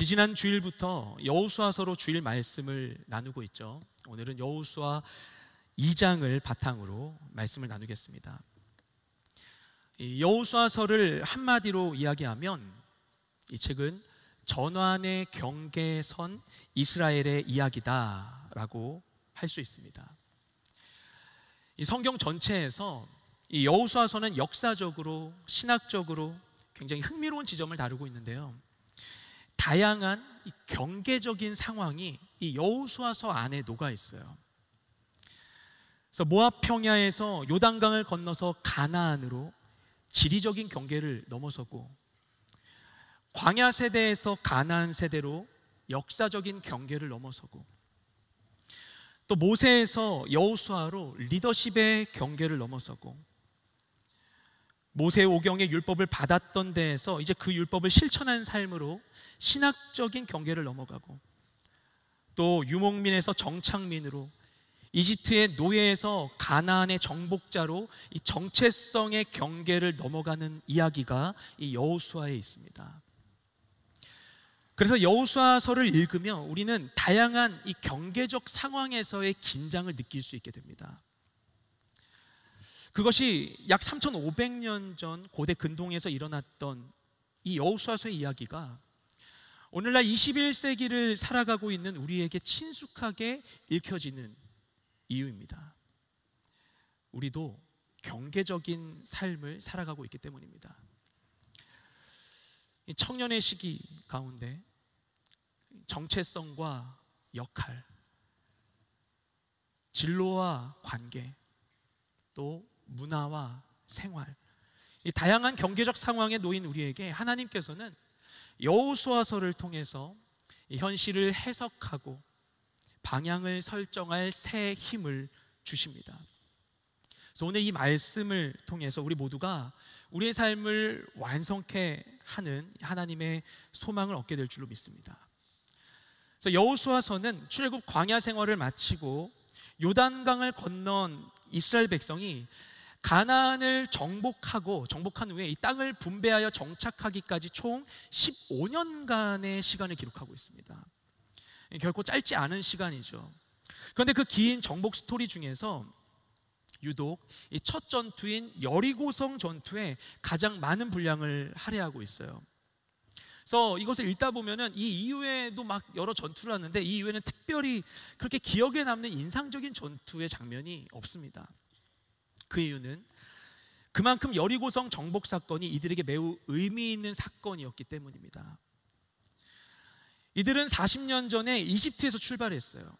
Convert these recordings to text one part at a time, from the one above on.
지지난 주일부터 여호수아서로 주일 말씀을 나누고 있죠. 오늘은 여호수아 2장을 바탕으로 말씀을 나누겠습니다. 이 여호수아서를 한마디로 이야기하면 이 책은 전환의 경계선 이스라엘의 이야기다라고 할 수 있습니다. 이 성경 전체에서 이 여호수아서는 역사적으로, 신학적으로 굉장히 흥미로운 지점을 다루고 있는데요. 다양한 이 경계적인 상황이 이 여호수아서 안에 녹아 있어요. 그래서 모압 평야에서 요단강을 건너서 가나안으로 지리적인 경계를 넘어서고, 광야 세대에서 가나안 세대로 역사적인 경계를 넘어서고, 또 모세에서 여호수아로 리더십의 경계를 넘어서고, 모세 오경의 율법을 받았던 데에서 이제 그 율법을 실천한 삶으로 신학적인 경계를 넘어가고, 또 유목민에서 정착민으로, 이집트의 노예에서 가나안의 정복자로 이 정체성의 경계를 넘어가는 이야기가 이 여호수아에 있습니다. 그래서 여호수아서를 읽으며 우리는 다양한 이 경계적 상황에서의 긴장을 느낄 수 있게 됩니다. 그것이 약 3500년 전 고대 근동에서 일어났던 이 여호수아서의 이야기가 오늘날 21세기를 살아가고 있는 우리에게 친숙하게 읽혀지는 이유입니다. 우리도 경계적인 삶을 살아가고 있기 때문입니다. 이 청년의 시기 가운데 정체성과 역할, 진로와 관계, 또 문화와 생활, 이 다양한 경계적 상황에 놓인 우리에게 하나님께서는 여호수아서를 통해서 이 현실을 해석하고 방향을 설정할 새 힘을 주십니다. 그래서 오늘 이 말씀을 통해서 우리 모두가 우리의 삶을 완성케 하는 하나님의 소망을 얻게 될 줄로 믿습니다. 그래서 여호수아서는 출애굽 광야 생활을 마치고 요단강을 건넌 이스라엘 백성이 가나안을 정복한 후에 이 땅을 분배하여 정착하기까지 총 15년간의 시간을 기록하고 있습니다. 결코 짧지 않은 시간이죠. 그런데 그 긴 정복 스토리 중에서 유독 이 첫 전투인 여리고성 전투에 가장 많은 분량을 할애하고 있어요. 그래서 이것을 읽다 보면은 이 이후에도 막 여러 전투를 하는데 이 이후에는 특별히 그렇게 기억에 남는 인상적인 전투의 장면이 없습니다. 그 이유는 그만큼 여리고성 정복 사건이 이들에게 매우 의미 있는 사건이었기 때문입니다. 이들은 40년 전에 이집트에서 출발했어요.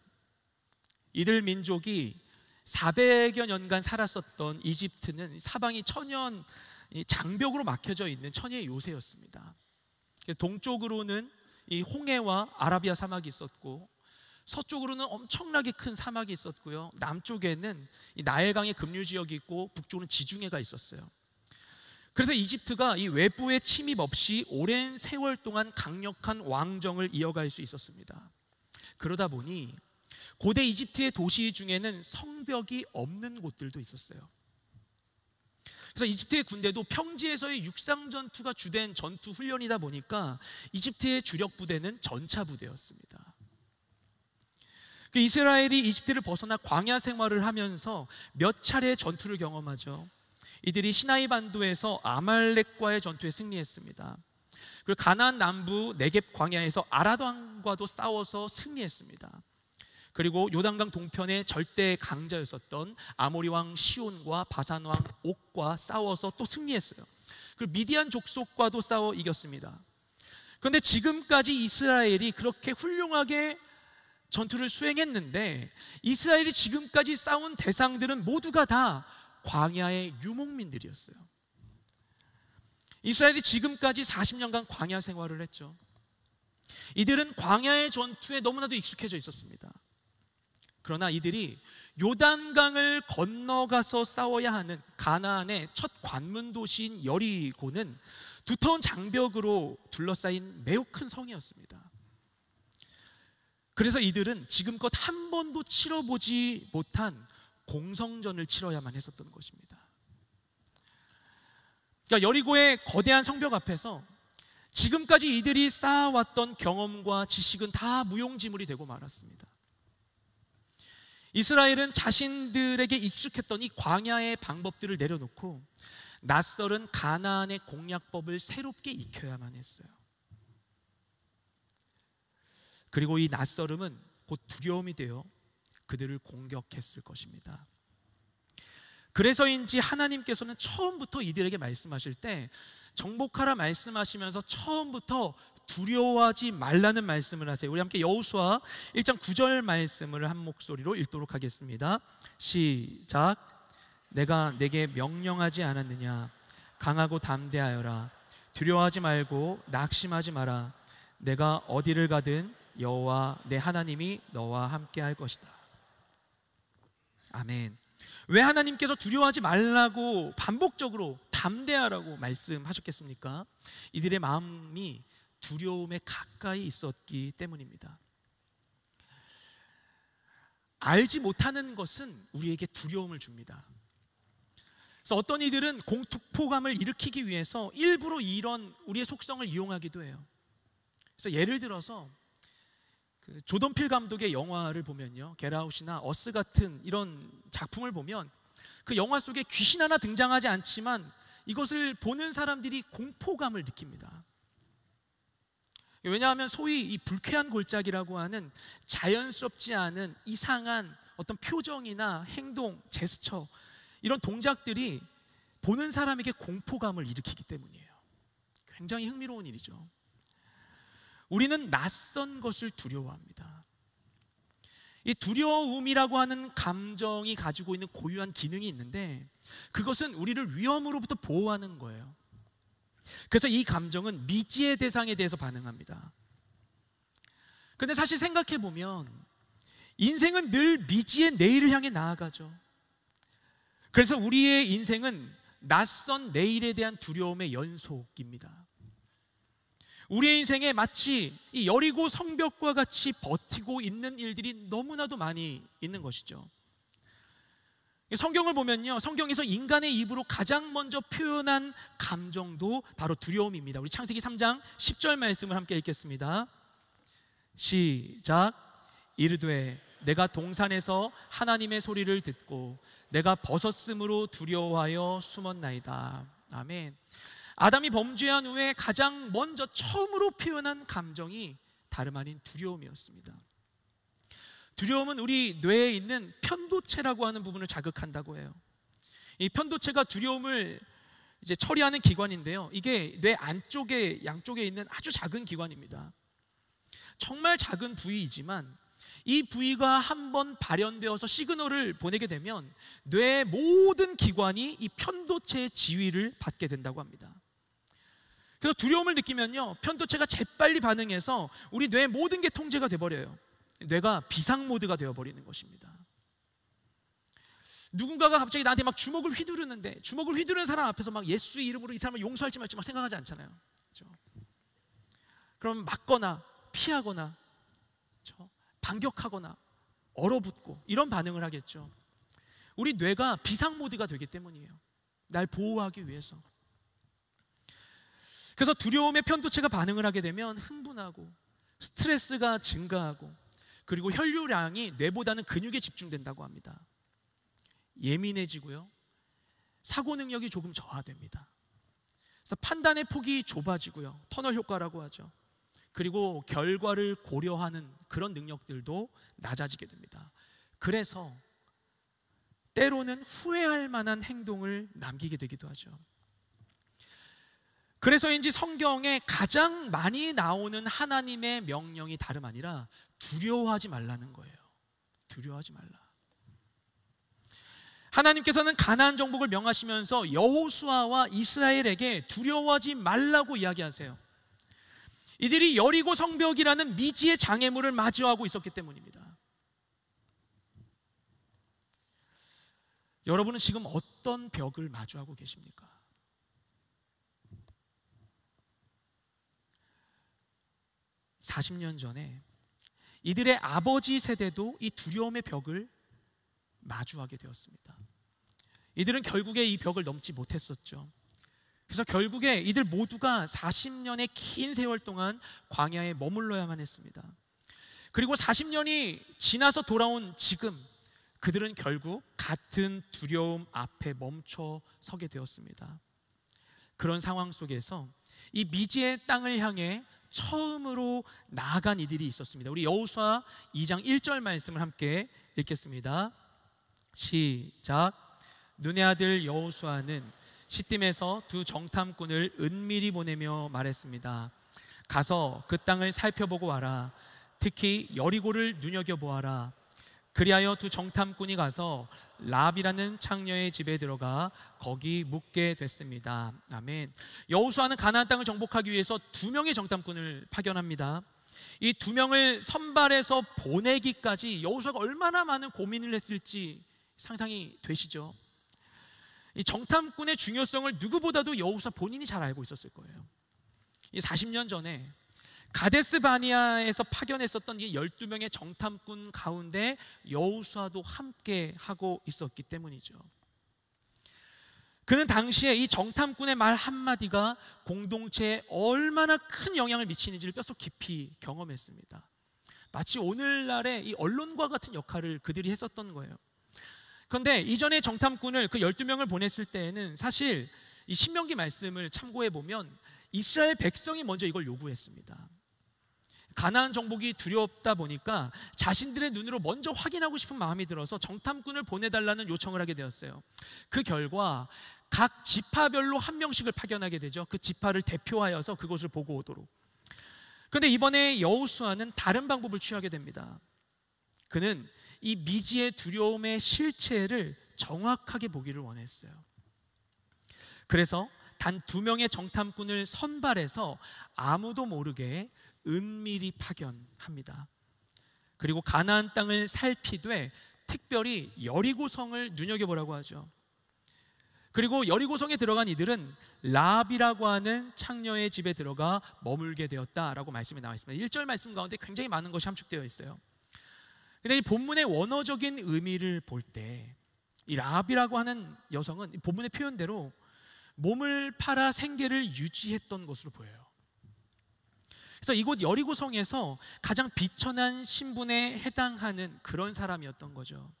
이들 민족이 400여 년간 살았었던 이집트는 사방이 천연 장벽으로 막혀져 있는 천혜의 요새였습니다. 동쪽으로는 이 홍해와 아라비아 사막이 있었고, 서쪽으로는 엄청나게 큰 사막이 있었고요, 남쪽에는 이 나일강의 급류 지역이 있고, 북쪽은 지중해가 있었어요. 그래서 이집트가 이 외부의 침입 없이 오랜 세월 동안 강력한 왕정을 이어갈 수 있었습니다. 그러다 보니 고대 이집트의 도시 중에는 성벽이 없는 곳들도 있었어요. 그래서 이집트의 군대도 평지에서의 육상 전투가 주된 전투 훈련이다 보니까 이집트의 주력 부대는 전차 부대였습니다. 이스라엘이 이집트를 벗어나 광야 생활을 하면서 몇 차례 전투를 경험하죠. 이들이 시나이 반도에서 아말렉과의 전투에 승리했습니다. 그리고 가나안 남부 네겝 광야에서 아랏 왕과도 싸워서 승리했습니다. 그리고 요단강 동편의 절대 강자였었던 아모리 왕 시온과 바산 왕 옥과 싸워서 또 승리했어요. 그리고 미디안 족속과도 싸워 이겼습니다. 그런데 지금까지 이스라엘이 그렇게 훌륭하게 전투를 수행했는데 이스라엘이 지금까지 싸운 대상들은 모두가 다 광야의 유목민들이었어요. 이스라엘이 지금까지 40년간 광야 생활을 했죠. 이들은 광야의 전투에 너무나도 익숙해져 있었습니다. 그러나 이들이 요단강을 건너가서 싸워야 하는 가나안의 첫 관문 도시인 여리고는 두터운 장벽으로 둘러싸인 매우 큰 성이었습니다. 그래서 이들은 지금껏 한 번도 치러보지 못한 공성전을 치러야만 했었던 것입니다. 그러니까 여리고의 거대한 성벽 앞에서 지금까지 이들이 쌓아왔던 경험과 지식은 다 무용지물이 되고 말았습니다. 이스라엘은 자신들에게 익숙했던 이 광야의 방법들을 내려놓고 낯설은 가나안의 공략법을 새롭게 익혀야만 했어요. 그리고 이 낯설음은 곧 두려움이 되어 그들을 공격했을 것입니다. 그래서인지 하나님께서는 처음부터 이들에게 말씀하실 때 정복하라 말씀하시면서 처음부터 두려워하지 말라는 말씀을 하세요. 우리 함께 여호수아 1장 9절 말씀을 한 목소리로 읽도록 하겠습니다. 시작. 내가 내게 명령하지 않았느냐? 강하고 담대하여라. 두려워하지 말고 낙심하지 마라. 내가 어디를 가든 여호와 내 하나님이 너와 함께 할 것이다. 아멘. 왜 하나님께서 두려워하지 말라고 반복적으로 담대하라고 말씀하셨겠습니까? 이들의 마음이 두려움에 가까이 있었기 때문입니다. 알지 못하는 것은 우리에게 두려움을 줍니다. 그래서 어떤 이들은 공포감을 일으키기 위해서 일부러 이런 우리의 속성을 이용하기도 해요. 그래서 예를 들어서 조던 필 감독의 영화를 보면요, 겟아웃이나 어스 같은 이런 작품을 보면 그 영화 속에 귀신 하나 등장하지 않지만 이것을 보는 사람들이 공포감을 느낍니다. 왜냐하면 소위 이 불쾌한 골짜기라고 하는 자연스럽지 않은 이상한 어떤 표정이나 행동, 제스처, 이런 동작들이 보는 사람에게 공포감을 일으키기 때문이에요. 굉장히 흥미로운 일이죠. 우리는 낯선 것을 두려워합니다. 이 두려움이라고 하는 감정이 가지고 있는 고유한 기능이 있는데 그것은 우리를 위험으로부터 보호하는 거예요. 그래서 이 감정은 미지의 대상에 대해서 반응합니다. 근데 사실 생각해 보면 인생은 늘 미지의 내일을 향해 나아가죠. 그래서 우리의 인생은 낯선 내일에 대한 두려움의 연속입니다. 우리의 인생에 마치 이 여리고 성벽과 같이 버티고 있는 일들이 너무나도 많이 있는 것이죠. 성경을 보면요, 성경에서 인간의 입으로 가장 먼저 표현한 감정도 바로 두려움입니다. 우리 창세기 3장 10절 말씀을 함께 읽겠습니다. 시작. 이르되 내가 동산에서 하나님의 소리를 듣고 내가 벗었으므로 두려워하여 숨었나이다. 아멘. 아담이 범죄한 후에 가장 먼저 처음으로 표현한 감정이 다름 아닌 두려움이었습니다. 두려움은 우리 뇌에 있는 편도체라고 하는 부분을 자극한다고 해요. 이 편도체가 두려움을 이제 처리하는 기관인데요, 이게 뇌 안쪽에 양쪽에 있는 아주 작은 기관입니다. 정말 작은 부위이지만 이 부위가 한번 발현되어서 시그널을 보내게 되면 뇌의 모든 기관이 이 편도체의 지휘를 받게 된다고 합니다. 그래서 두려움을 느끼면요, 편도체가 재빨리 반응해서 우리 뇌의 모든 게 통제가 돼버려요. 뇌가 비상 모드가 되어버리는 것입니다. 누군가가 갑자기 나한테 막 주먹을 휘두르는데 주먹을 휘두르는 사람 앞에서 막 예수의 이름으로 이 사람을 용서할지 말지 막 생각하지 않잖아요. 그렇죠? 그럼 맞거나 피하거나, 그렇죠? 반격하거나 얼어붙고 이런 반응을 하겠죠. 우리 뇌가 비상 모드가 되기 때문이에요. 날 보호하기 위해서. 그래서 두려움의 편도체가 반응을 하게 되면 흥분하고 스트레스가 증가하고 그리고 혈류량이 뇌보다는 근육에 집중된다고 합니다. 예민해지고요, 사고 능력이 조금 저하됩니다. 그래서 판단의 폭이 좁아지고요, 터널 효과라고 하죠. 그리고 결과를 고려하는 그런 능력들도 낮아지게 됩니다. 그래서 때로는 후회할 만한 행동을 남기게 되기도 하죠. 그래서인지 성경에 가장 많이 나오는 하나님의 명령이 다름 아니라 두려워하지 말라는 거예요. 두려워하지 말라. 하나님께서는 가나안 정복을 명하시면서 여호수아와 이스라엘에게 두려워하지 말라고 이야기하세요. 이들이 여리고 성벽이라는 미지의 장애물을 마주하고 있었기 때문입니다. 여러분은 지금 어떤 벽을 마주하고 계십니까? (40년) 전에 이들의 아버지 세대도 이 두려움의 벽을 마주하게 되었습니다. 이들은 결국에 이 벽을 넘지 못했었죠. 그래서 결국에 이들 모두가 40년의 긴 세월 동안 광야에 머물러야만 했습니다. 그리고 40년이 지나서 돌아온 지금 그들은 결국 같은 두려움 앞에 멈춰 서게 되었습니다. 그런 상황 속에서 이 미지의 땅을 향해 처음으로 나아간 이들이 있었습니다. 우리 여호수아 2장 1절 말씀을 함께 읽겠습니다. 시작. 눈의 아들 여호수아는 시딤에서 두 정탐꾼을 은밀히 보내며 말했습니다. 가서 그 땅을 살펴보고 와라. 특히 여리고를 눈여겨보아라. 그리하여 두 정탐꾼이 가서 랍이라는 창녀의 집에 들어가 거기 묵게 됐습니다. 아멘. 여호수아는 가나안 땅을 정복하기 위해서 2명의 정탐꾼을 파견합니다. 이 2명을 선발해서 보내기까지 여호수아가 얼마나 많은 고민을 했을지 상상이 되시죠? 이 정탐꾼의 중요성을 누구보다도 여호수아 본인이 잘 알고 있었을 거예요. 이 40년 전에 가데스 바니아에서 파견했었던 이 12명의 정탐꾼 가운데 여호수아도 함께 하고 있었기 때문이죠. 그는 당시에 이 정탐꾼의 말 한마디가 공동체에 얼마나 큰 영향을 미치는지를 뼛속 깊이 경험했습니다. 마치 오늘날의 이 언론과 같은 역할을 그들이 했었던 거예요. 그런데 이전에 정탐꾼을 그 12명을 보냈을 때에는 사실 이 신명기 말씀을 참고해 보면 이스라엘 백성이 먼저 이걸 요구했습니다. 가나안 정복이 두렵다 보니까 자신들의 눈으로 먼저 확인하고 싶은 마음이 들어서 정탐꾼을 보내달라는 요청을 하게 되었어요. 그 결과 각 지파별로 한 명씩을 파견하게 되죠. 그 지파를 대표하여서 그곳을 보고 오도록. 그런데 이번에 여호수아는 다른 방법을 취하게 됩니다. 그는 이 미지의 두려움의 실체를 정확하게 보기를 원했어요. 그래서 단 2명의 정탐꾼을 선발해서 아무도 모르게 은밀히 파견합니다. 그리고 가나안 땅을 살피되 특별히 여리고성을 눈여겨보라고 하죠. 그리고 여리고성에 들어간 이들은 랍이라고 하는 창녀의 집에 들어가 머물게 되었다라고 말씀이 나와 있습니다. 1절 말씀 가운데 굉장히 많은 것이 함축되어 있어요. 근데 이 본문의 원어적인 의미를 볼 때 이 랍이라고 하는 여성은 본문의 표현대로 몸을 팔아 생계를 유지했던 것으로 보여요. 그래서 이곳 여리고성에서 가장 비천한 신분에 해당하는 그런 사람이었던 거죠.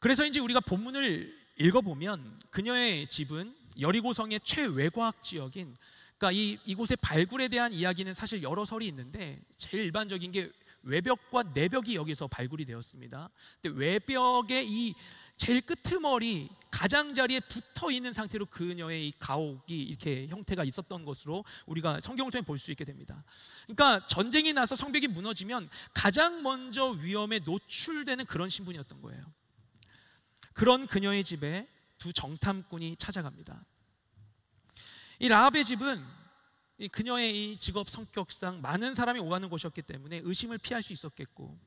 그래서 이제 우리가 본문을 읽어보면 그녀의 집은 여리고성의 최외곽 지역인, 그러니까 이곳의 발굴에 대한 이야기는 사실 여러 설이 있는데 제일 일반적인 게 외벽과 내벽이 여기서 발굴이 되었습니다. 근데 외벽의 이 제일 끄트머리 가장자리에 붙어 있는 상태로 그녀의 이 가옥이 이렇게 형태가 있었던 것으로 우리가 성경을 통해 볼 수 있게 됩니다. 그러니까 전쟁이 나서 성벽이 무너지면 가장 먼저 위험에 노출되는 그런 신분이었던 거예요. 그런 그녀의 집에 두 정탐꾼이 찾아갑니다. 이 라합의 집은 그녀의 이 직업 성격상 많은 사람이 오가는 곳이었기 때문에 의심을 피할 수 있었겠고,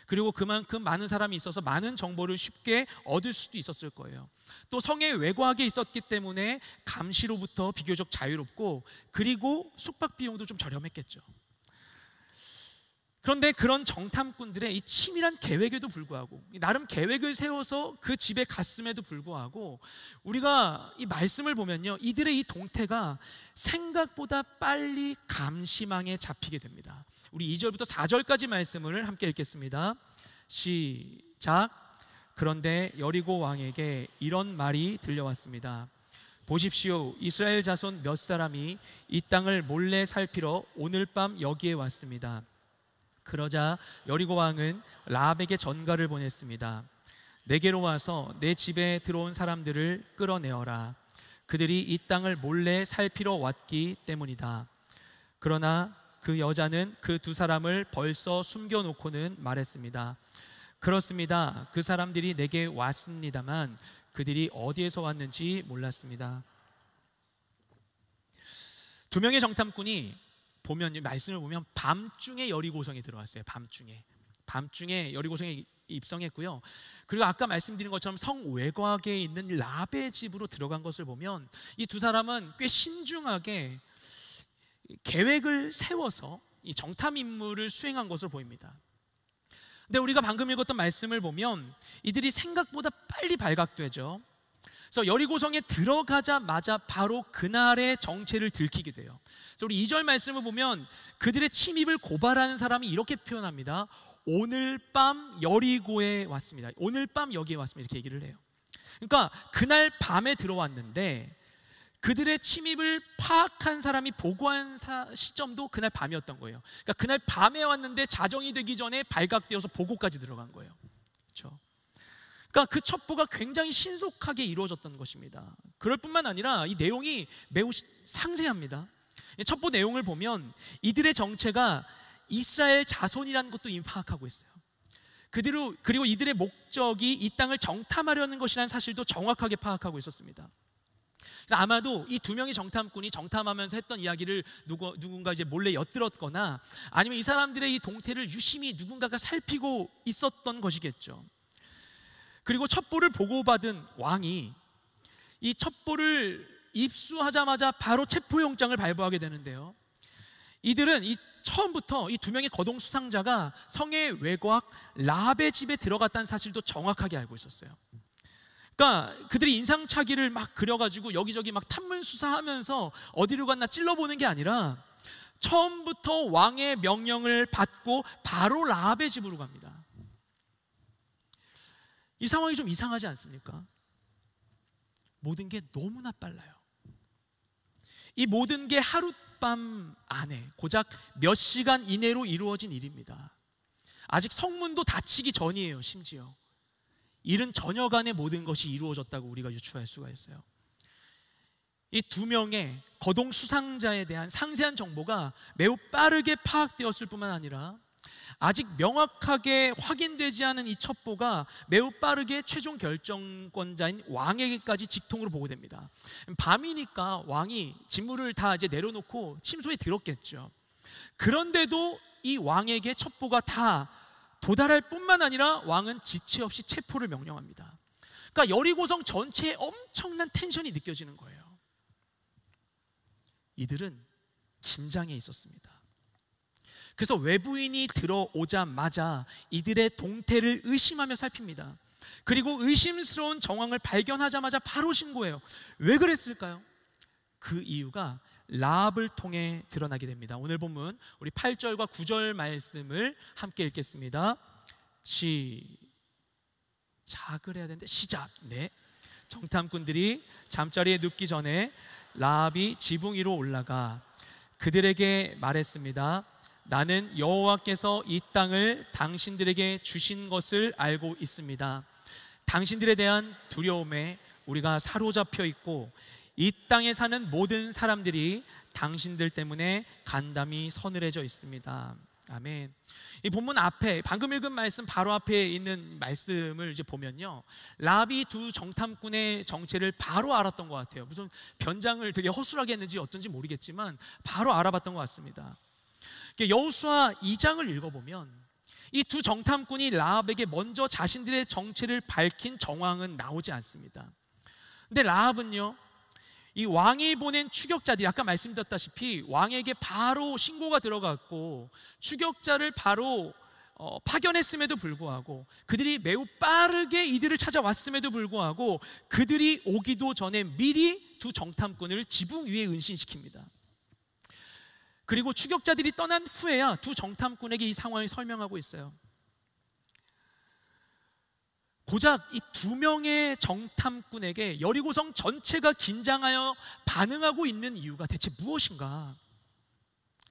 그리고 그만큼 많은 사람이 있어서 많은 정보를 쉽게 얻을 수도 있었을 거예요. 또 성의 외곽에 있었기 때문에 감시로부터 비교적 자유롭고, 그리고 숙박 비용도 좀 저렴했겠죠. 그런데 그런 정탐꾼들의 이 치밀한 계획에도 불구하고, 나름 계획을 세워서 그 집에 갔음에도 불구하고 우리가 이 말씀을 보면요, 이들의 이 동태가 생각보다 빨리 감시망에 잡히게 됩니다. 우리 2절부터 4절까지 말씀을 함께 읽겠습니다. 시작. 그런데 여리고 왕에게 이런 말이 들려왔습니다. 보십시오, 이스라엘 자손 몇 사람이 이 땅을 몰래 살피러 오늘 밤 여기에 왔습니다. 그러자 여리고 왕은 라합에게 전가를 보냈습니다. 내게로 와서 내 집에 들어온 사람들을 끌어내어라. 그들이 이 땅을 몰래 살피러 왔기 때문이다. 그러나 그 여자는 그 두 사람을 벌써 숨겨놓고는 말했습니다. 그렇습니다. 그 사람들이 내게 왔습니다만 그들이 어디에서 왔는지 몰랐습니다. 2명의 정탐꾼이 보면, 말씀을 보면 밤중에 여리고성에 들어왔어요. 밤중에 여리고성에 입성했고요. 그리고 아까 말씀드린 것처럼 성 외곽에 있는 랍의 집으로 들어간 것을 보면 이 두 사람은 꽤 신중하게 계획을 세워서 이 정탐 임무를 수행한 것으로 보입니다. 근데 우리가 방금 읽었던 말씀을 보면 이들이 생각보다 빨리 발각되죠. 그래서 여리고성에 들어가자마자 바로 그날의 정체를 들키게 돼요. 그래서 우리 2절 말씀을 보면 그들의 침입을 고발하는 사람이 이렇게 표현합니다. 오늘 밤 여리고에 왔습니다. 오늘 밤 여기에 왔습니다. 이렇게 얘기를 해요. 그러니까 그날 밤에 들어왔는데 그들의 침입을 파악한 사람이 보고한 시점도 그날 밤이었던 거예요. 그러니까 그날 밤에 왔는데 자정이 되기 전에 발각되어서 보고까지 들어간 거예요. 그렇죠? 그러니까 그 첩보가 굉장히 신속하게 이루어졌던 것입니다. 그럴 뿐만 아니라 이 내용이 매우 상세합니다. 첩보 내용을 보면 이들의 정체가 이스라엘 자손이라는 것도 이미 파악하고 있어요. 그리고 이들의 목적이 이 땅을 정탐하려는 것이라는 사실도 정확하게 파악하고 있었습니다. 그래서 아마도 이 두 명의 정탐꾼이 정탐하면서 했던 이야기를 누군가 이제 몰래 엿들었거나 아니면 이 사람들의 이 동태를 유심히 누군가가 살피고 있었던 것이겠죠. 그리고 첩보를 보고받은 왕이 이 첩보를 입수하자마자 바로 체포영장을 발부하게 되는데요. 이들은 처음부터 이 두 명의 거동 수상자가 성의 외곽 라합의 집에 들어갔다는 사실도 정확하게 알고 있었어요. 그러니까 그들이 인상착의를 막 그려가지고 여기저기 막 탐문 수사하면서 어디로 갔나 찔러보는 게 아니라 처음부터 왕의 명령을 받고 바로 라합의 집으로 갑니다. 이 상황이 좀 이상하지 않습니까? 모든 게 너무나 빨라요. 이 모든 게 하룻밤 안에 고작 몇 시간 이내로 이루어진 일입니다. 아직 성문도 닫히기 전이에요. 심지어 이른 저녁안에 모든 것이 이루어졌다고 우리가 유추할 수가 있어요. 이 두 명의 거동 수상자에 대한 상세한 정보가 매우 빠르게 파악되었을 뿐만 아니라 아직 명확하게 확인되지 않은 이 첩보가 매우 빠르게 최종 결정권자인 왕에게까지 직통으로 보고됩니다. 밤이니까 왕이 직무를 다 이제 내려놓고 침소에 들었겠죠. 그런데도 이 왕에게 첩보가 다 도달할 뿐만 아니라 왕은 지체 없이 체포를 명령합니다. 그러니까 여리고성 전체에 엄청난 텐션이 느껴지는 거예요. 이들은 긴장해 있었습니다. 그래서 외부인이 들어오자마자 이들의 동태를 의심하며 살핍니다. 그리고 의심스러운 정황을 발견하자마자 바로 신고해요. 왜 그랬을까요? 그 이유가 라합을 통해 드러나게 됩니다. 오늘 본문 우리 8절과 9절 말씀을 함께 읽겠습니다. 시작을 해야 되는데 시작. 네. 정탐꾼들이 잠자리에 눕기 전에 라합이 지붕 위로 올라가 그들에게 말했습니다. 나는 여호와께서 이 땅을 당신들에게 주신 것을 알고 있습니다. 당신들에 대한 두려움에 우리가 사로잡혀 있고 이 땅에 사는 모든 사람들이 당신들 때문에 간담이 서늘해져 있습니다. 아멘. 이 본문 앞에 방금 읽은 말씀 바로 앞에 있는 말씀을 이제 보면요, 라합이 두 정탐꾼의 정체를 바로 알았던 것 같아요. 무슨 변장을 되게 허술하게 했는지 어쩐지 모르겠지만 바로 알아봤던 것 같습니다. 여호수아 2장을 읽어보면 이 두 정탐꾼이 라합에게 먼저 자신들의 정체를 밝힌 정황은 나오지 않습니다. 근데 라합은요, 이 왕이 보낸 추격자들이 아까 말씀드렸다시피 왕에게 바로 신고가 들어갔고 추격자를 바로 파견했음에도 불구하고 그들이 매우 빠르게 이들을 찾아왔음에도 불구하고 그들이 오기도 전에 미리 두 정탐꾼을 지붕 위에 은신시킵니다. 그리고 추격자들이 떠난 후에야 두 정탐꾼에게 이 상황을 설명하고 있어요. 고작 이 두 명의 정탐꾼에게 여리고성 전체가 긴장하여 반응하고 있는 이유가 대체 무엇인가?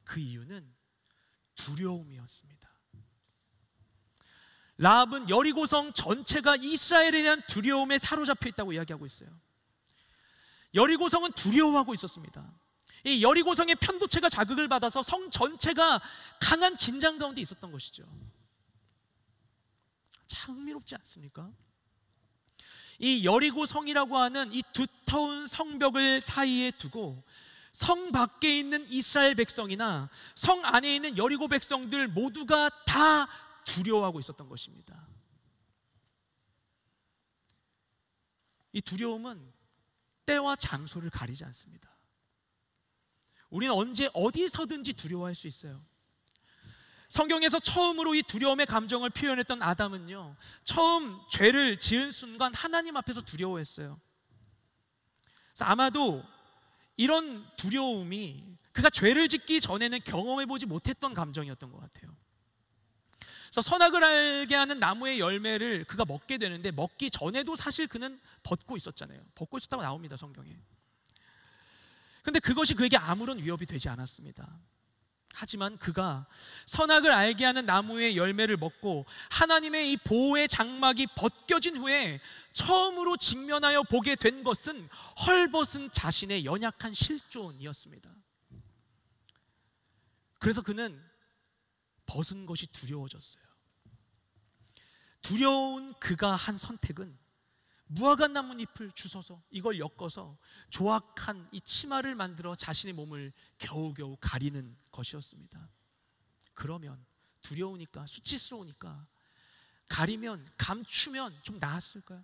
그 이유는 두려움이었습니다. 라합은 여리고성 전체가 이스라엘에 대한 두려움에 사로잡혀 있다고 이야기하고 있어요. 여리고성은 두려워하고 있었습니다. 이 여리고성의 편도체가 자극을 받아서 성 전체가 강한 긴장 가운데 있었던 것이죠. 참 흥미롭지 않습니까? 이 여리고성이라고 하는 이 두터운 성벽을 사이에 두고 성 밖에 있는 이스라엘 백성이나 성 안에 있는 여리고 백성들 모두가 다 두려워하고 있었던 것입니다. 이 두려움은 때와 장소를 가리지 않습니다. 우리는 언제 어디서든지 두려워할 수 있어요. 성경에서 처음으로 이 두려움의 감정을 표현했던 아담은요, 처음 죄를 지은 순간 하나님 앞에서 두려워했어요. 그래서 아마도 이런 두려움이 그가 죄를 짓기 전에는 경험해보지 못했던 감정이었던 것 같아요. 그래서 선악을 알게 하는 나무의 열매를 그가 먹게 되는데, 먹기 전에도 사실 그는 벗고 있었잖아요. 벗고 있었다고 나옵니다, 성경에. 근데 그것이 그에게 아무런 위협이 되지 않았습니다. 하지만 그가 선악을 알게 하는 나무의 열매를 먹고 하나님의 이 보호의 장막이 벗겨진 후에 처음으로 직면하여 보게 된 것은 헐벗은 자신의 연약한 실존이었습니다. 그래서 그는 벗은 것이 두려워졌어요. 두려운 그가 한 선택은 무화과 나뭇잎을 주워서 이걸 엮어서 조악한 이 치마를 만들어 자신의 몸을 겨우겨우 가리는 것이었습니다. 그러면 두려우니까, 수치스러우니까 가리면, 감추면 좀 나았을까요?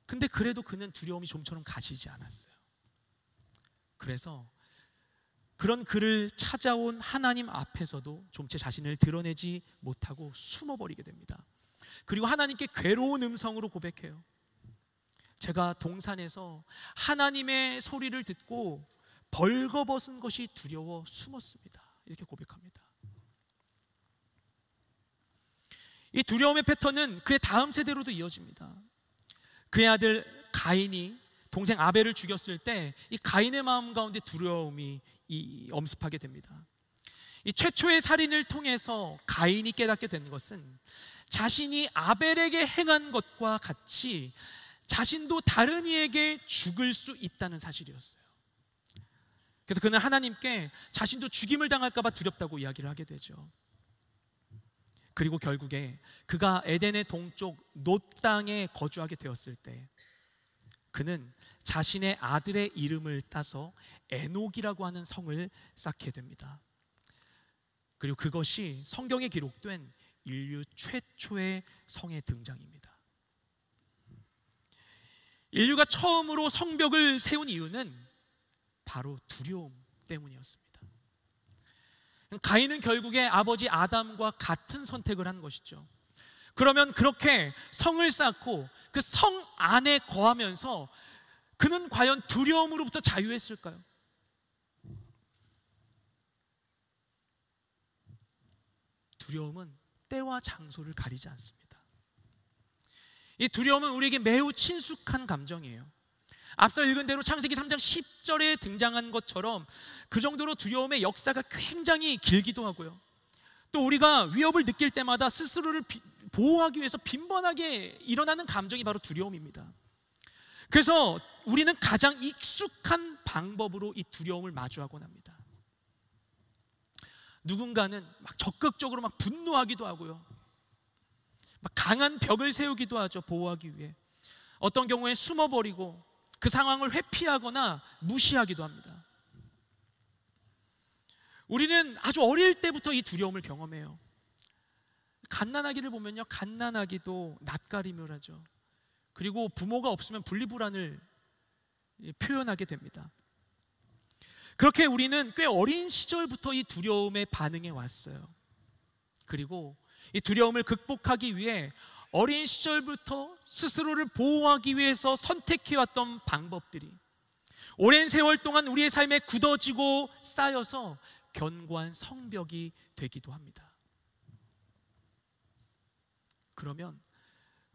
근데 그래도 그는 두려움이 좀처럼 가시지 않았어요. 그래서 그런 그를 찾아온 하나님 앞에서도 좀체 자신을 드러내지 못하고 숨어버리게 됩니다. 그리고 하나님께 괴로운 음성으로 고백해요. 제가 동산에서 하나님의 소리를 듣고 벌거벗은 것이 두려워 숨었습니다. 이렇게 고백합니다. 이 두려움의 패턴은 그의 다음 세대로도 이어집니다. 그의 아들 가인이 동생 아벨을 죽였을 때 이 가인의 마음 가운데 두려움이 엄습하게 됩니다. 이 최초의 살인을 통해서 가인이 깨닫게 된 것은 자신이 아벨에게 행한 것과 같이 자신도 다른 이에게 죽을 수 있다는 사실이었어요. 그래서 그는 하나님께 자신도 죽임을 당할까 봐 두렵다고 이야기를 하게 되죠. 그리고 결국에 그가 에덴의 동쪽 놋 땅에 거주하게 되었을 때 그는 자신의 아들의 이름을 따서 에녹이라고 하는 성을 쌓게 됩니다. 그리고 그것이 성경에 기록된 인류 최초의 성의 등장입니다. 인류가 처음으로 성벽을 세운 이유는 바로 두려움 때문이었습니다. 가인은 결국에 아버지 아담과 같은 선택을 한 것이죠. 그러면 그렇게 성을 쌓고 그 성 안에 거하면서 그는 과연 두려움으로부터 자유했을까요? 두려움은 때와 장소를 가리지 않습니다. 이 두려움은 우리에게 매우 친숙한 감정이에요. 앞서 읽은 대로 창세기 3장 10절에 등장한 것처럼 그 정도로 두려움의 역사가 굉장히 길기도 하고요. 또 우리가 위협을 느낄 때마다 스스로를 보호하기 위해서 빈번하게 일어나는 감정이 바로 두려움입니다. 그래서 우리는 가장 익숙한 방법으로 이 두려움을 마주하곤 합니다. 누군가는 막 적극적으로 막 분노하기도 하고요. 막 강한 벽을 세우기도 하죠. 보호하기 위해. 어떤 경우에 숨어버리고 그 상황을 회피하거나 무시하기도 합니다. 우리는 아주 어릴 때부터 이 두려움을 경험해요. 갓난아기를 보면요, 갓난아기도 낯가림을 하죠. 그리고 부모가 없으면 분리불안을 표현하게 됩니다. 그렇게 우리는 꽤 어린 시절부터 이 두려움에 반응해 왔어요. 그리고 이 두려움을 극복하기 위해 어린 시절부터 스스로를 보호하기 위해서 선택해왔던 방법들이 오랜 세월 동안 우리의 삶에 굳어지고 쌓여서 견고한 성벽이 되기도 합니다. 그러면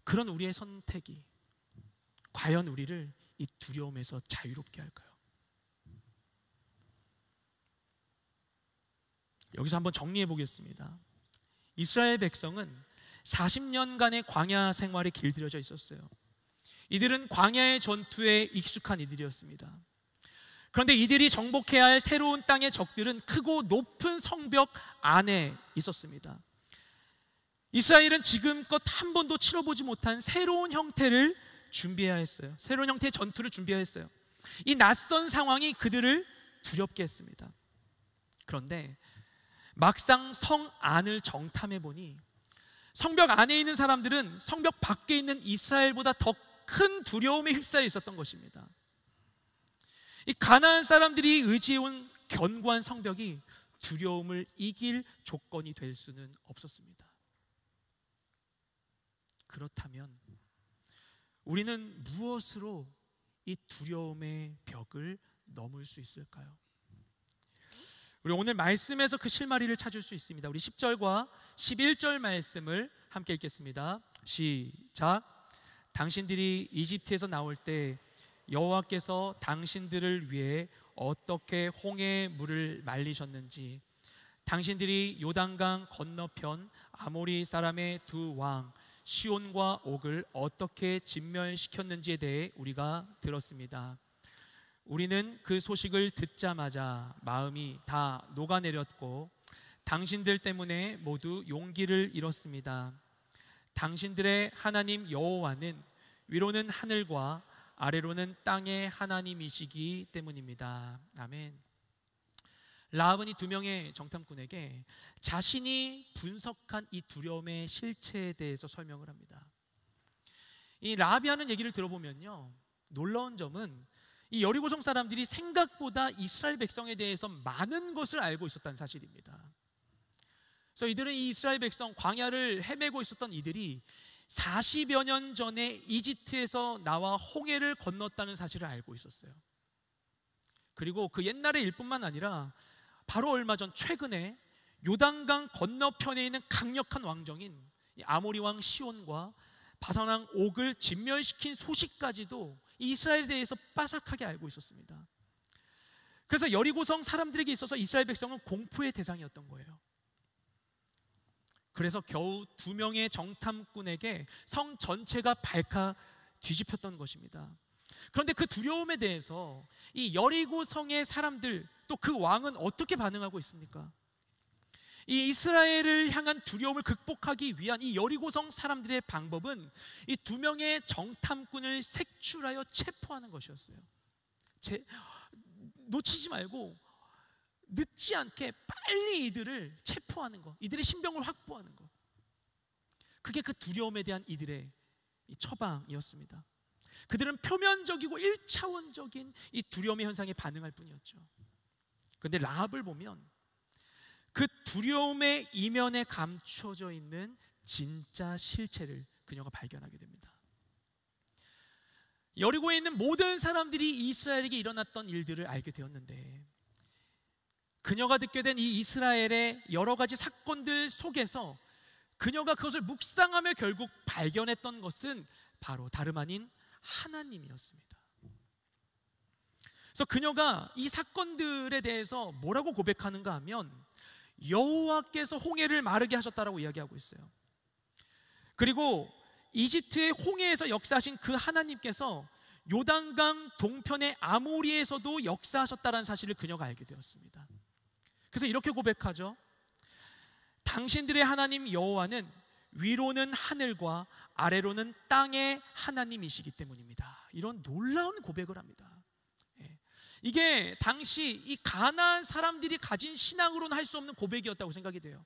그런 우리의 선택이 과연 우리를 이 두려움에서 자유롭게 할까요? 여기서 한번 정리해 보겠습니다. 이스라엘 백성은 40년간의 광야 생활에 길들여져 있었어요. 이들은 광야의 전투에 익숙한 이들이었습니다. 그런데 이들이 정복해야 할 새로운 땅의 적들은 크고 높은 성벽 안에 있었습니다. 이스라엘은 지금껏 한 번도 치러보지 못한 새로운 형태를 준비해야 했어요. 새로운 형태의 전투를 준비해야 했어요. 이 낯선 상황이 그들을 두렵게 했습니다. 그런데 막상 성 안을 정탐해 보니 성벽 안에 있는 사람들은 성벽 밖에 있는 이스라엘보다 더 큰 두려움에 휩싸여 있었던 것입니다. 이 가나안 사람들이 의지해온 견고한 성벽이 두려움을 이길 조건이 될 수는 없었습니다. 그렇다면 우리는 무엇으로 이 두려움의 벽을 넘을 수 있을까요? 우리 오늘 말씀에서 그 실마리를 찾을 수 있습니다. 우리 10절과 11절 말씀을 함께 읽겠습니다. 시작. 당신들이 이집트에서 나올 때 여호와께서 당신들을 위해 어떻게 홍해의 물을 말리셨는지, 당신들이 요단강 건너편 아모리 사람의 두 왕 시온과 옥을 어떻게 진멸시켰는지에 대해 우리가 들었습니다. 우리는 그 소식을 듣자마자 마음이 다 녹아내렸고 당신들 때문에 모두 용기를 잃었습니다. 당신들의 하나님 여호와는 위로는 하늘과 아래로는 땅의 하나님이시기 때문입니다. 아멘. 라합은 이 두 명의 정탐꾼에게 자신이 분석한 이 두려움의 실체에 대해서 설명을 합니다. 이 라합이 하는 얘기를 들어보면요, 놀라운 점은 이 여리고성 사람들이 생각보다 이스라엘 백성에 대해서 많은 것을 알고 있었다는 사실입니다. 그래서 이들은 이 이스라엘 백성, 광야를 헤매고 있었던 이들이 40여 년 전에 이집트에서 나와 홍해를 건넜다는 사실을 알고 있었어요. 그리고 그 옛날의 일뿐만 아니라 바로 얼마 전 최근에 요단강 건너편에 있는 강력한 왕정인 아모리 왕 시온과 바산왕 옥을 진멸시킨 소식까지도 이스라엘에 대해서 빠삭하게 알고 있었습니다. 그래서 여리고성 사람들에게 있어서 이스라엘 백성은 공포의 대상이었던 거예요. 그래서 겨우 두 명의 정탐꾼에게 성 전체가 발칵 뒤집혔던 것입니다. 그런데 그 두려움에 대해서 이 여리고성의 사람들, 또 그 왕은 어떻게 반응하고 있습니까? 이 이스라엘을 향한 두려움을 극복하기 위한 이 여리고성 사람들의 방법은 이 두 명의 정탐꾼을 색출하여 체포하는 것이었어요. 놓치지 말고 늦지 않게 빨리 이들을 체포하는 것, 이들의 신병을 확보하는 것, 그게 그 두려움에 대한 이들의 처방이었습니다. 그들은 표면적이고 1차원적인 이 두려움의 현상에 반응할 뿐이었죠. 그런데 라합을 보면 그 두려움의 이면에 감춰져 있는 진짜 실체를 그녀가 발견하게 됩니다. 여리고에 있는 모든 사람들이 이스라엘에게 일어났던 일들을 알게 되었는데, 그녀가 듣게 된 이 이스라엘의 여러 가지 사건들 속에서 그녀가 그것을 묵상하며 결국 발견했던 것은 바로 다름 아닌 하나님이었습니다. 그래서 그녀가 이 사건들에 대해서 뭐라고 고백하는가 하면 여호와께서 홍해를 마르게 하셨다라고 이야기하고 있어요. 그리고 이집트의 홍해에서 역사하신 그 하나님께서 요단강 동편의 아모리에서도 역사하셨다는 사실을 그녀가 알게 되었습니다. 그래서 이렇게 고백하죠. 당신들의 하나님 여호와는 위로는 하늘과 아래로는 땅의 하나님이시기 때문입니다. 이런 놀라운 고백을 합니다. 이게 당시 이 가나안 사람들이 가진 신앙으로는 할 수 없는 고백이었다고 생각이 돼요.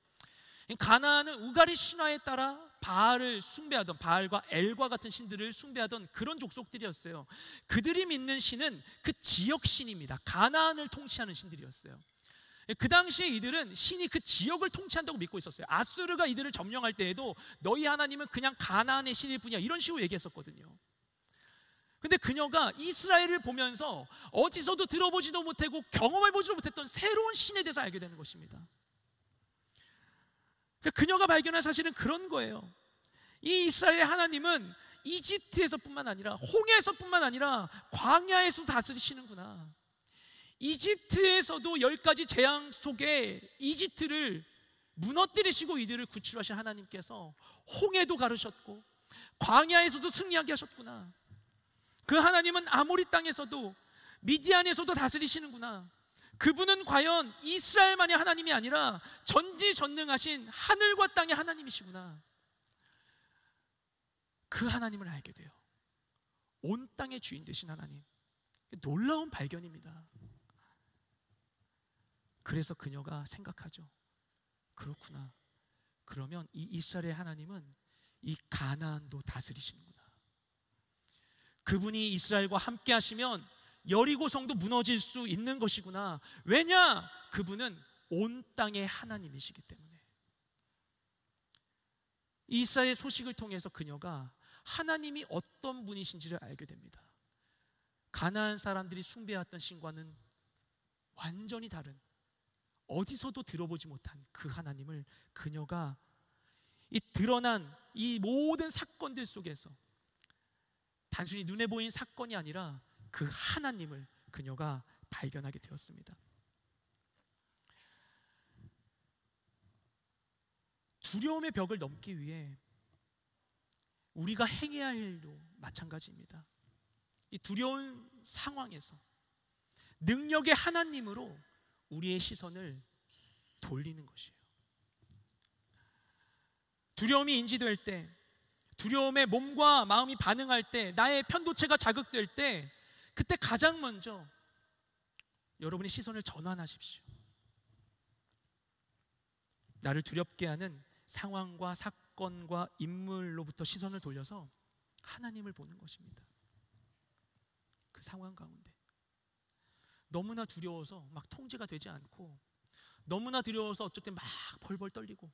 가나안은 우가리 신화에 따라 바알을 숭배하던, 바알과 엘과 같은 신들을 숭배하던 그런 족속들이었어요. 그들이 믿는 신은 그 지역 신입니다. 가나안을 통치하는 신들이었어요. 그 당시에 이들은 신이 그 지역을 통치한다고 믿고 있었어요. 아수르가 이들을 점령할 때에도 너희 하나님은 그냥 가나안의 신일 뿐이야, 이런 식으로 얘기했었거든요. 근데 그녀가 이스라엘을 보면서 어디서도 들어보지도 못하고 경험해보지도 못했던 새로운 신에 대해서 알게 되는 것입니다. 그녀가 발견한 사실은 그런 거예요. 이 이스라엘의 하나님은 이집트에서뿐만 아니라 홍해에서뿐만 아니라 광야에서 다스리시는구나. 이집트에서도 10가지 재앙 속에 이집트를 무너뜨리시고 이들을 구출하신 하나님께서 홍해도 가르셨고 광야에서도 승리하게 하셨구나. 그 하나님은 아모리 땅에서도 미디안에서도 다스리시는구나. 그분은 과연 이스라엘만의 하나님이 아니라 전지전능하신 하늘과 땅의 하나님이시구나. 그 하나님을 알게 돼요. 온 땅의 주인 되신 하나님. 놀라운 발견입니다. 그래서 그녀가 생각하죠. 그렇구나. 그러면 이 이스라엘의 하나님은 이 가나안도 다스리시는구나. 그분이 이스라엘과 함께 하시면 여리고성도 무너질 수 있는 것이구나. 왜냐? 그분은 온 땅의 하나님이시기 때문에. 이스라엘의 소식을 통해서 그녀가 하나님이 어떤 분이신지를 알게 됩니다. 가나안 사람들이 숭배했던 신과는 완전히 다른, 어디서도 들어보지 못한 그 하나님을 그녀가 이 드러난 이 모든 사건들 속에서 단순히 눈에 보인 사건이 아니라 그 하나님을 그녀가 발견하게 되었습니다. 두려움의 벽을 넘기 위해 우리가 행해야 할 일도 마찬가지입니다. 이 두려운 상황에서 능력의 하나님으로 우리의 시선을 돌리는 것이에요. 두려움이 인지될 때, 두려움에 몸과 마음이 반응할 때, 나의 편도체가 자극될 때, 그때 가장 먼저 여러분의 시선을 전환하십시오. 나를 두렵게 하는 상황과 사건과 인물로부터 시선을 돌려서 하나님을 보는 것입니다. 그 상황 가운데 너무나 두려워서 막 통제가 되지 않고, 너무나 두려워서 어쩔 때 막 벌벌 떨리고,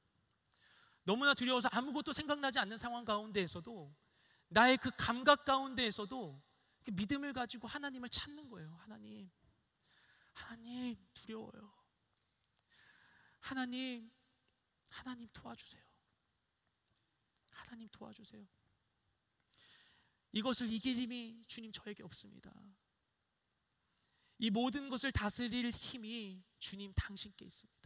너무나 두려워서 아무것도 생각나지 않는 상황 가운데에서도, 나의 그 감각 가운데에서도 믿음을 가지고 하나님을 찾는 거예요. 하나님, 하나님 두려워요. 하나님, 하나님 도와주세요. 하나님 도와주세요. 이것을 이길 힘이 주님 저에게 없습니다. 이 모든 것을 다스릴 힘이 주님 당신께 있습니다.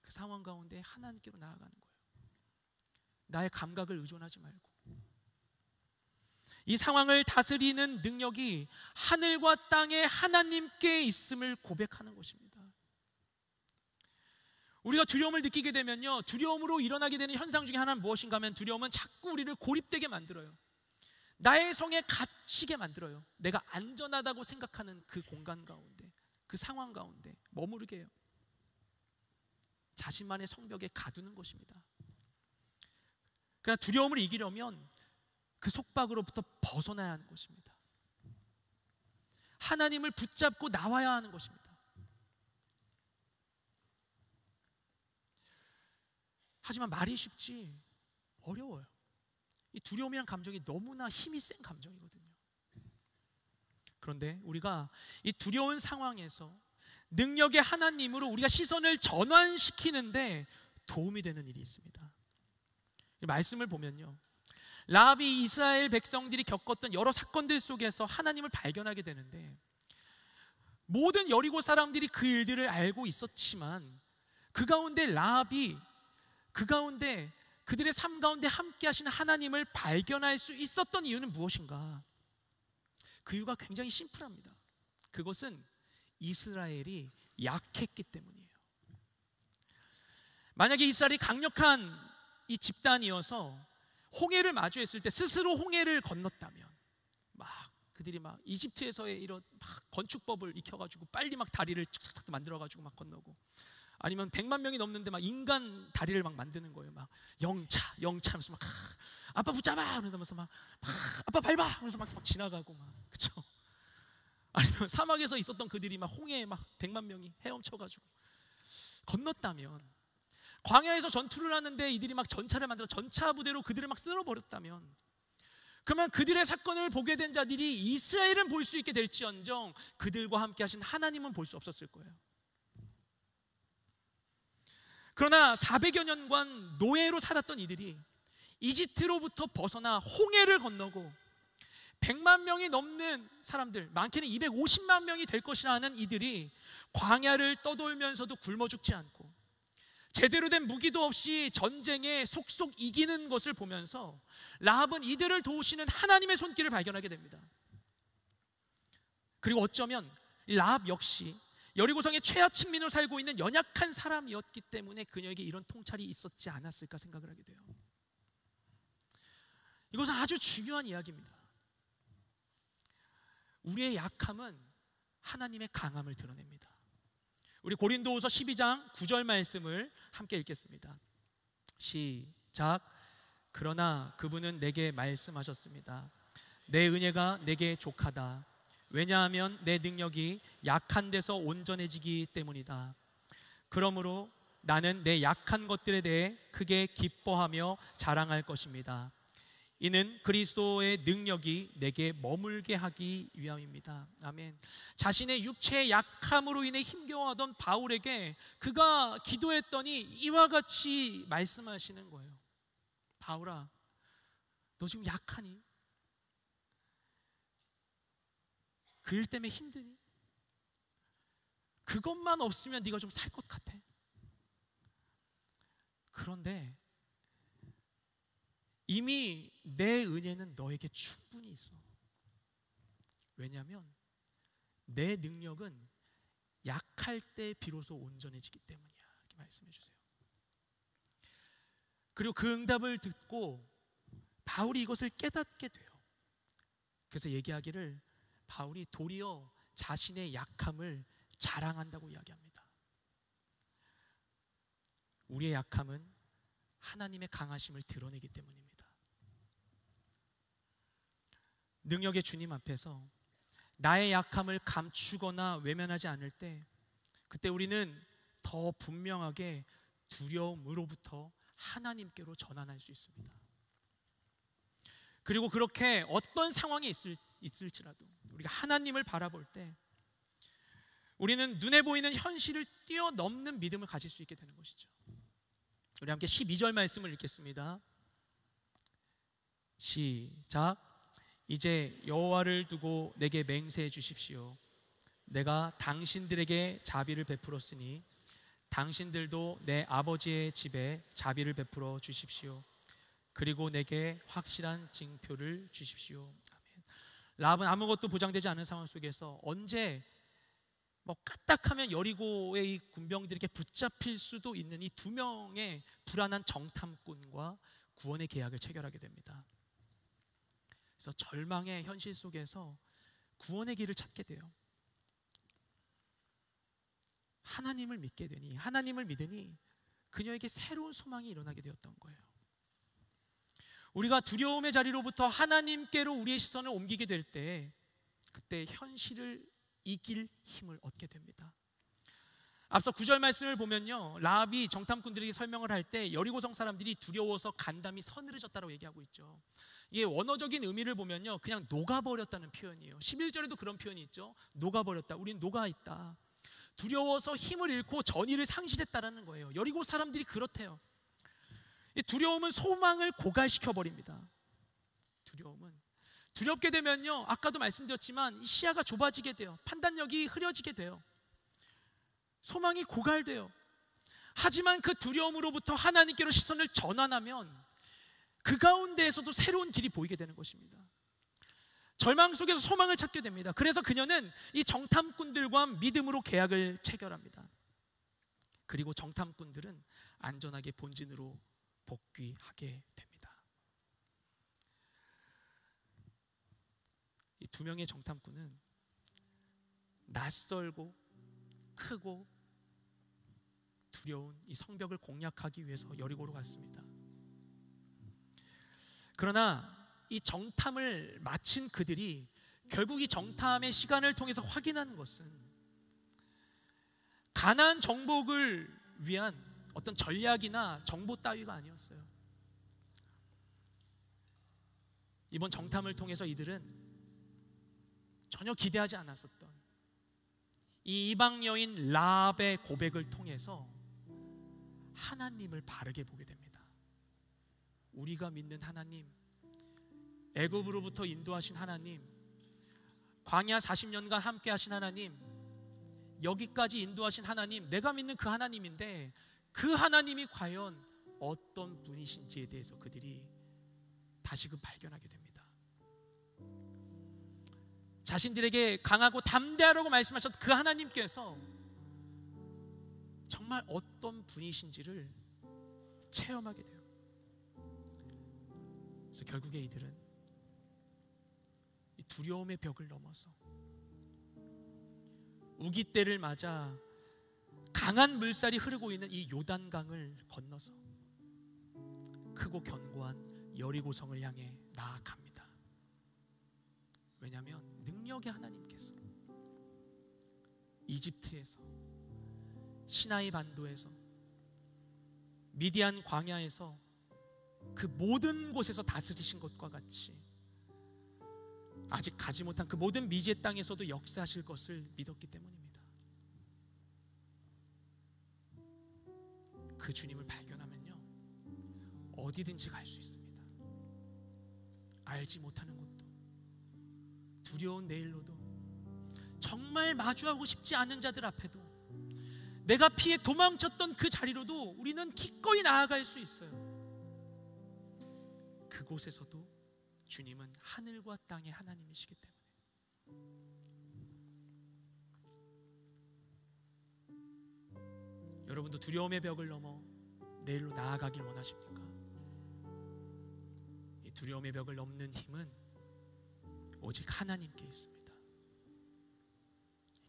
그 상황 가운데 하나님께로 나아가는 거예요. 나의 감각을 의존하지 말고. 이 상황을 다스리는 능력이 하늘과 땅의 하나님께 있음을 고백하는 것입니다. 우리가 두려움을 느끼게 되면요, 두려움으로 일어나게 되는 현상 중에 하나는 무엇인가 하면, 두려움은 자꾸 우리를 고립되게 만들어요. 나의 성에 갇히게 만들어요. 내가 안전하다고 생각하는 그 공간 가운데, 그 상황 가운데 머무르게 해요. 자신만의 성벽에 가두는 것입니다. 그러나 두려움을 이기려면 그 속박으로부터 벗어나야 하는 것입니다. 하나님을 붙잡고 나와야 하는 것입니다. 하지만 말이 쉽지 어려워요. 이 두려움이란 감정이 너무나 힘이 센 감정이거든요. 그런데 우리가 이 두려운 상황에서 능력의 하나님으로 우리가 시선을 전환시키는데 도움이 되는 일이 있습니다. 이 말씀을 보면요, 라합이 이스라엘 백성들이 겪었던 여러 사건들 속에서 하나님을 발견하게 되는데, 모든 여리고 사람들이 그 일들을 알고 있었지만 그 가운데 라합이 그 가운데 그들의 삶 가운데 함께 하시는 하나님을 발견할 수 있었던 이유는 무엇인가? 그 이유가 굉장히 심플합니다. 그것은 이스라엘이 약했기 때문이에요. 만약에 이스라엘이 강력한 이 집단이어서 홍해를 마주했을 때 스스로 홍해를 건넜다면, 막 그들이 막 이집트에서의 이런 막 건축법을 익혀가지고 빨리 막 다리를 착착착 만들어가지고 막 건너고, 아니면 100만 명이 넘는데 막 인간 다리를 막 만드는 거예요. 막 영차 하면서 막 아빠 붙잡아 그러면서 막 아빠 밟아 하면서 막 지나가고 막, 그쵸? 아니면 사막에서 있었던 그들이 막 홍해에 막 100만 명이 헤엄쳐가지고 건넜다면, 광야에서 전투를 하는데 이들이 막 전차를 만들어 전차 부대로 그들을 막 쓸어버렸다면, 그러면 그들의 사건을 보게 된 자들이 이스라엘은 볼 수 있게 될지언정 그들과 함께 하신 하나님은 볼 수 없었을 거예요. 그러나 400여 년간 노예로 살았던 이들이 이집트로부터 벗어나 홍해를 건너고 100만 명이 넘는 사람들, 많게는 250만 명이 될 것이라 하는 이들이 광야를 떠돌면서도 굶어 죽지 않고 제대로 된 무기도 없이 전쟁에 속속 이기는 것을 보면서 라합은 이들을 도우시는 하나님의 손길을 발견하게 됩니다. 그리고 어쩌면 라합 역시 여리고성의 최하층민으로 살고 있는 연약한 사람이었기 때문에 그녀에게 이런 통찰이 있었지 않았을까 생각을 하게 돼요. 이것은 아주 중요한 이야기입니다. 우리의 약함은 하나님의 강함을 드러냅니다. 우리 고린도후서 12장 9절 말씀을 함께 읽겠습니다. 시작. 그러나 그분은 내게 말씀하셨습니다. 내 은혜가 내게 족하다. 왜냐하면 내 능력이 약한 데서 온전해지기 때문이다. 그러므로 나는 내 약한 것들에 대해 크게 기뻐하며 자랑할 것입니다. 이는 그리스도의 능력이 내게 머물게 하기 위함입니다. 아멘. 자신의 육체의 약함으로 인해 힘겨워하던 바울에게 그가 기도했더니 이와 같이 말씀하시는 거예요. 바울아, 너 지금 약하니? 그 일 때문에 힘드니? 그것만 없으면 네가 좀 살 것 같아. 그런데 이미 내 은혜는 너에게 충분히 있어. 왜냐하면 내 능력은 약할 때 비로소 온전해지기 때문이야. 이렇게 말씀해 주세요. 그리고 그 응답을 듣고 바울이 이것을 깨닫게 돼요. 그래서 얘기하기를 바울이 도리어 자신의 약함을 자랑한다고 이야기합니다. 우리의 약함은 하나님의 강하심을 드러내기 때문입니다. 능력의 주님 앞에서 나의 약함을 감추거나 외면하지 않을 때, 그때 우리는 더 분명하게 두려움으로부터 하나님께로 전환할 수 있습니다. 그리고 그렇게 어떤 상황이 있을지라도 우리가 하나님을 바라볼 때 우리는 눈에 보이는 현실을 뛰어넘는 믿음을 가질 수 있게 되는 것이죠. 우리 함께 12절 말씀을 읽겠습니다. 시작. 이제 여호와를 두고 내게 맹세해 주십시오. 내가 당신들에게 자비를 베풀었으니 당신들도 내 아버지의 집에 자비를 베풀어 주십시오. 그리고 내게 확실한 징표를 주십시오. 아멘. 라합은 아무것도 보장되지 않은 상황 속에서 언제 까딱하면 여리고의 이 군병들에게 붙잡힐 수도 있는 이 두 명의 불안한 정탐꾼과 구원의 계약을 체결하게 됩니다. 그래서 절망의 현실 속에서 구원의 길을 찾게 돼요. 하나님을 믿게 되니, 하나님을 믿으니 그녀에게 새로운 소망이 일어나게 되었던 거예요. 우리가 두려움의 자리로부터 하나님께로 우리의 시선을 옮기게 될 때, 그때 현실을 이길 힘을 얻게 됩니다. 앞서 9절 말씀을 보면요, 라합이 정탐꾼들에게 설명을 할 때 여리고성 사람들이 두려워서 간담이 서늘해졌다고 얘기하고 있죠. 이게 원어적인 의미를 보면요, 그냥 녹아버렸다는 표현이에요. 11절에도 그런 표현이 있죠. 녹아버렸다. 우린 녹아있다. 두려워서 힘을 잃고 전의를 상실했다라는 거예요. 여리고 사람들이 그렇대요. 이 두려움은 소망을 고갈시켜버립니다. 두렵게 되면요, 아까도 말씀드렸지만 시야가 좁아지게 돼요. 판단력이 흐려지게 돼요. 소망이 고갈돼요. 하지만 그 두려움으로부터 하나님께로 시선을 전환하면 그 가운데에서도 새로운 길이 보이게 되는 것입니다. 절망 속에서 소망을 찾게 됩니다. 그래서 그녀는 이 정탐꾼들과 믿음으로 계약을 체결합니다. 그리고 정탐꾼들은 안전하게 본진으로 복귀하게 됩니다. 이 두 명의 정탐꾼은 낯설고 크고 두려운 이 성벽을 공략하기 위해서 여리고로 갔습니다. 그러나 이 정탐을 마친 그들이 결국 이 정탐의 시간을 통해서 확인하는 것은 가나안 정복을 위한 어떤 전략이나 정보 따위가 아니었어요. 이번 정탐을 통해서 이들은 전혀 기대하지 않았었던 이 이방 여인 라합의 고백을 통해서 하나님을 바르게 보게 됩니다. 우리가 믿는 하나님, 애굽으로부터 인도하신 하나님, 광야 40년간 함께 하신 하나님, 여기까지 인도하신 하나님, 내가 믿는 그 하나님인데 그 하나님이 과연 어떤 분이신지에 대해서 그들이 다시금 발견하게 됩니다. 자신들에게 강하고 담대하라고 말씀하셨던 그 하나님께서 정말 어떤 분이신지를 체험하게 돼요. 그래서 결국에 이들은 이 두려움의 벽을 넘어서 우깃대를 맞아 강한 물살이 흐르고 있는 이 요단강을 건너서 크고 견고한 여리고성을 향해 나아갑니다. 왜냐하면 능력의 하나님께서 이집트에서, 시나이 반도에서, 미디안 광야에서 그 모든 곳에서 다스리신 것과 같이 아직 가지 못한 그 모든 미지의 땅에서도 역사하실 것을 믿었기 때문입니다. 그 주님을 발견하면요, 어디든지 갈 수 있습니다. 알지 못하는 곳도, 두려운 내일로도, 정말 마주하고 싶지 않은 자들 앞에도, 내가 피해 도망쳤던 그 자리로도 우리는 기꺼이 나아갈 수 있어요. 그곳에서도 주님은 하늘과 땅의 하나님이시기 때문에. 여러분도 두려움의 벽을 넘어 내일로 나아가길 원하십니까? 이 두려움의 벽을 넘는 힘은 오직 하나님께 있습니다.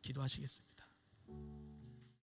기도하시겠습니다.